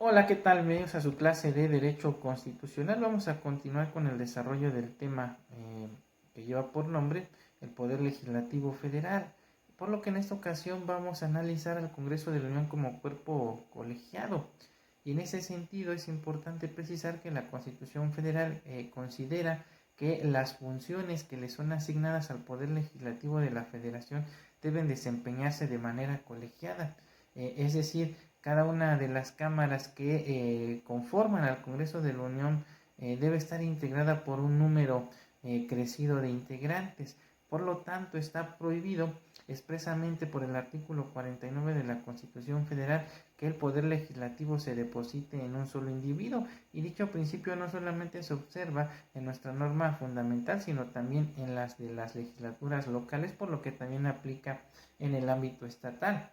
Hola, ¿qué tal? Bienvenidos a su clase de Derecho Constitucional. Vamos a continuar con el desarrollo del tema que lleva por nombre el Poder Legislativo Federal, por lo que en esta ocasión vamos a analizar al Congreso de la Unión como cuerpo colegiado. Y en ese sentido es importante precisar que la Constitución Federal considera que las funciones que le son asignadas al Poder Legislativo de la Federación deben desempeñarse de manera colegiada. Es decir, cada una de las cámaras que conforman al Congreso de la Unión debe estar integrada por un número crecido de integrantes. Por lo tanto, está prohibido expresamente por el artículo 49 de la Constitución Federal que el poder legislativo se deposite en un solo individuo, y dicho principio no solamente se observa en nuestra norma fundamental, sino también en las de las legislaturas locales, por lo que también aplica en el ámbito estatal.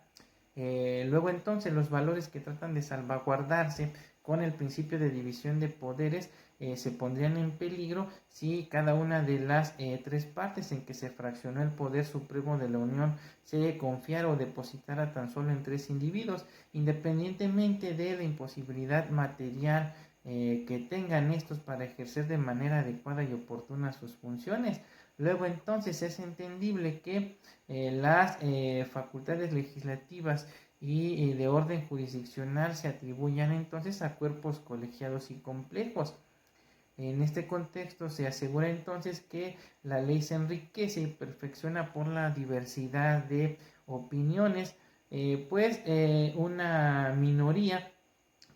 Luego entonces los valores que tratan de salvaguardarse con el principio de división de poderes se pondrían en peligro si cada una de las tres partes en que se fraccionó el poder supremo de la Unión se confiara o depositara tan solo en tres individuos, independientemente de la imposibilidad material que tengan estos para ejercer de manera adecuada y oportuna sus funciones. Luego entonces es entendible que las facultades legislativas y de orden jurisdiccional se atribuyan entonces a cuerpos colegiados y complejos. En este contexto se asegura entonces que la ley se enriquece y perfecciona por la diversidad de opiniones, una minoría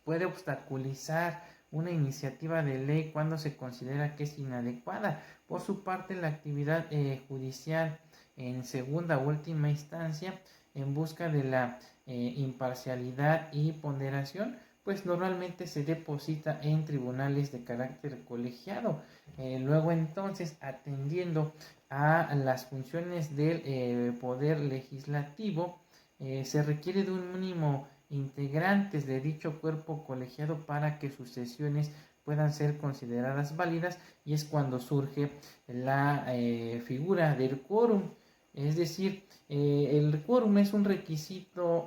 puede obstaculizar una iniciativa de ley cuando se considera que es inadecuada. Por su parte, la actividad judicial en segunda u última instancia, en busca de la imparcialidad y ponderación, pues normalmente se deposita en tribunales de carácter colegiado. Luego entonces, atendiendo a las funciones del poder legislativo, se requiere de un mínimo integrantes de dicho cuerpo colegiado para que sus sesiones puedan ser consideradas válidas, y es cuando surge la figura del quórum. Es decir, el quórum es un requisito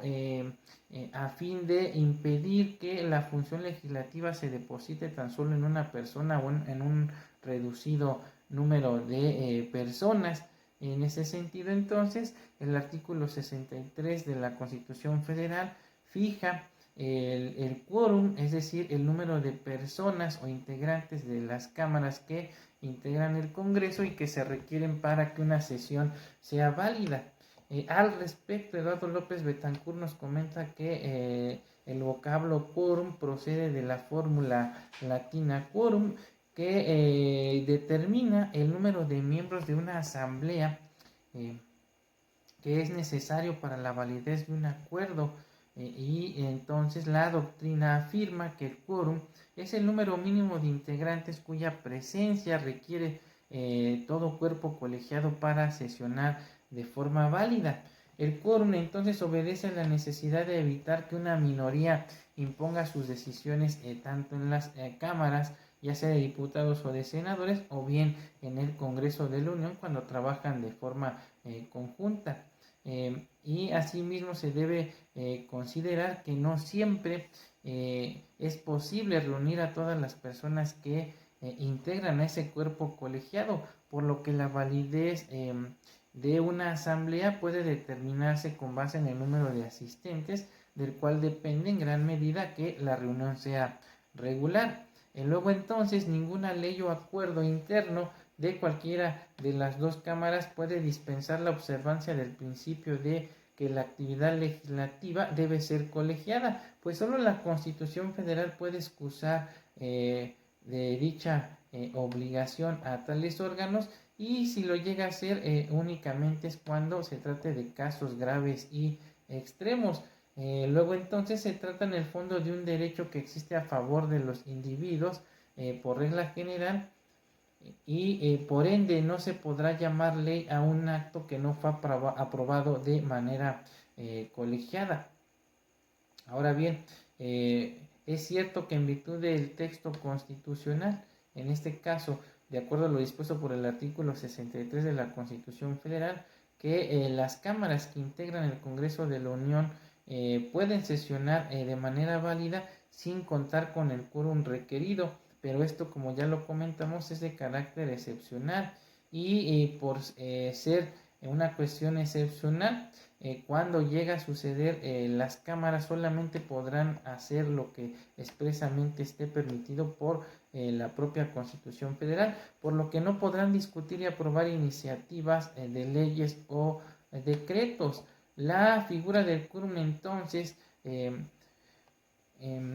a fin de impedir que la función legislativa se deposite tan solo en una persona o en un reducido número de personas. En ese sentido, entonces, el artículo 63 de la Constitución Federal fija el quórum, es decir, el número de personas o integrantes de las cámaras que integran el Congreso y que se requieren para que una sesión sea válida. Al respecto, Eduardo López Betancourt nos comenta que el vocablo quórum procede de la fórmula latina quórum, que determina el número de miembros de una asamblea que es necesario para la validez de un acuerdo. Y entonces la doctrina afirma que el quórum es el número mínimo de integrantes cuya presencia requiere todo cuerpo colegiado para sesionar de forma válida. El quórum entonces obedece a la necesidad de evitar que una minoría imponga sus decisiones tanto en las cámaras, ya sea de diputados o de senadores, o bien en el Congreso de la Unión cuando trabajan de forma conjunta. Y asimismo se debe considerar que no siempre es posible reunir a todas las personas que integran a ese cuerpo colegiado, por lo que la validez de una asamblea puede determinarse con base en el número de asistentes, del cual depende en gran medida que la reunión sea regular. Luego entonces ninguna ley o acuerdo interno de cualquiera de las dos cámaras puede dispensar la observancia del principio de que la actividad legislativa debe ser colegiada, pues solo la Constitución Federal puede excusar de dicha obligación a tales órganos, y si lo llega a hacer únicamente es cuando se trate de casos graves y extremos. Luego entonces se trata en el fondo de un derecho que existe a favor de los individuos por regla general, y por ende no se podrá llamar ley a un acto que no fue aprobado de manera colegiada. Ahora bien, es cierto que en virtud del texto constitucional, en este caso, de acuerdo a lo dispuesto por el artículo 63 de la Constitución Federal, que las cámaras que integran el Congreso de la Unión pueden sesionar de manera válida sin contar con el quórum requerido, pero esto, como ya lo comentamos, es de carácter excepcional y por ser una cuestión excepcional, cuando llega a suceder, las cámaras solamente podrán hacer lo que expresamente esté permitido por la propia Constitución Federal, por lo que no podrán discutir y aprobar iniciativas de leyes o decretos. La figura del quórum entonces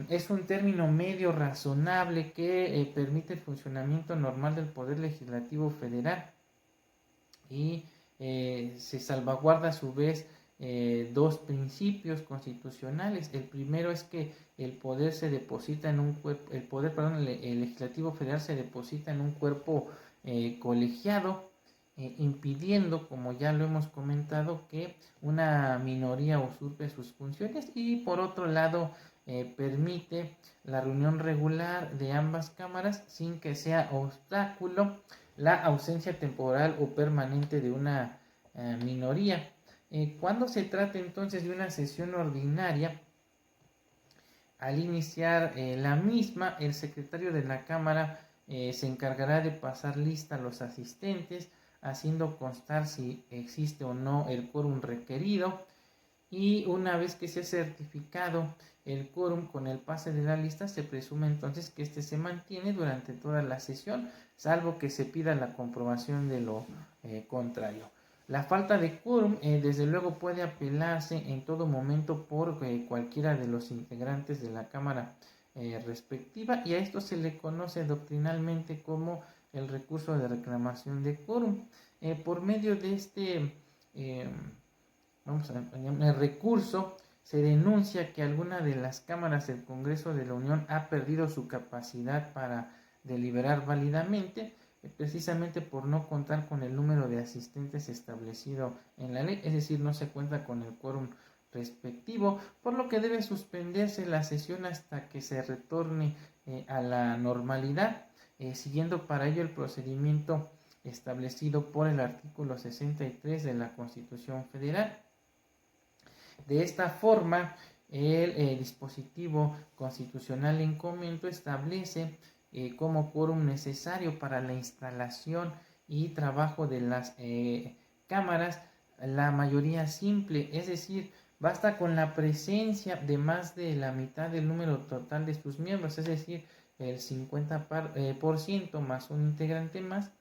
es un término medio razonable que permite el funcionamiento normal del Poder Legislativo Federal y se salvaguarda a su vez dos principios constitucionales. El primero es que el poder se deposita en un cuerpo, el legislativo federal se deposita en un cuerpo colegiado, impidiendo, como ya lo hemos comentado, que una minoría usurpe sus funciones, y por otro lado permite la reunión regular de ambas cámaras sin que sea obstáculo la ausencia temporal o permanente de una minoría. Cuando se trata entonces de una sesión ordinaria, al iniciar la misma, el secretario de la Cámara se encargará de pasar lista a los asistentes, haciendo constar si existe o no el quórum requerido, y una vez que se ha certificado el quórum con el pase de la lista, se presume entonces que este se mantiene durante toda la sesión, salvo que se pida la comprobación de lo contrario. La falta de quórum, desde luego, puede apelarse en todo momento por cualquiera de los integrantes de la Cámara respectiva, y a esto se le conoce doctrinalmente como el recurso de reclamación de quórum. Por medio de este el recurso, se denuncia que alguna de las cámaras del Congreso de la Unión ha perdido su capacidad para deliberar válidamente, precisamente por no contar con el número de asistentes establecido en la ley, es decir, no se cuenta con el quórum respectivo, por lo que debe suspenderse la sesión hasta que se retorne a la normalidad, siguiendo para ello el procedimiento establecido por el artículo 63 de la Constitución Federal. De esta forma, el dispositivo constitucional en comento establece como quórum necesario para la instalación y trabajo de las cámaras la mayoría simple, es decir, basta con la presencia de más de la mitad del número total de sus miembros, es decir, el 50% más un integrante más,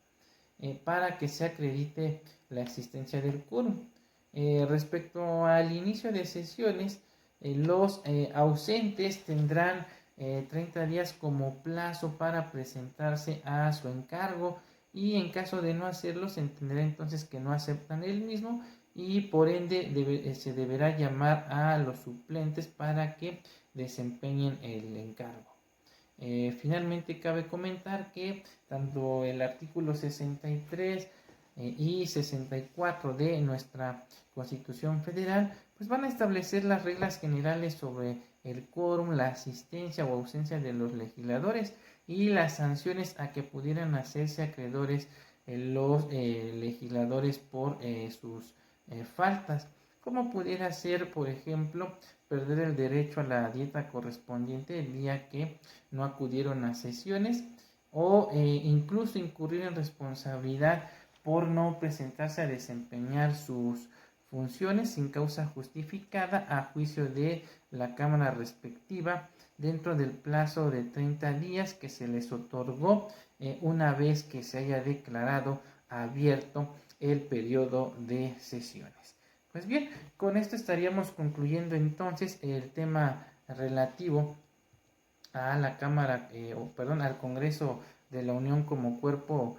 para que se acredite la existencia del quórum. Respecto al inicio de sesiones, los ausentes tendrán 30 días como plazo para presentarse a su encargo, y en caso de no hacerlo se entenderá entonces que no aceptan el mismo, y por ende se deberá llamar a los suplentes para que desempeñen el encargo. Finalmente cabe comentar que tanto el artículo 63 y 64 de nuestra Constitución Federal pues van a establecer las reglas generales sobre el quórum, la asistencia o ausencia de los legisladores y las sanciones a que pudieran hacerse acreedores los legisladores por sus faltas, como pudiera ser, por ejemplo, perder el derecho a la dieta correspondiente el día que no acudieron a sesiones, o incluso incurrir en responsabilidad por no presentarse a desempeñar sus funciones sin causa justificada a juicio de la Cámara respectiva dentro del plazo de 30 días que se les otorgó una vez que se haya declarado abierto el periodo de sesiones. Pues bien, con esto estaríamos concluyendo entonces el tema relativo a la Cámara, al Congreso de la Unión como cuerpo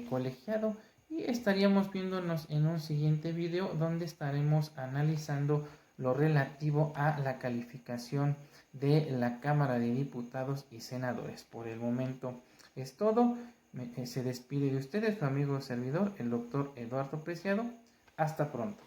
colegiado, y estaríamos viéndonos en un siguiente video donde estaremos analizando lo relativo a la calificación de la Cámara de Diputados y Senadores. Por el momento es todo. Se despide de ustedes su amigo servidor, el doctor Eduardo Preciado. Hasta pronto.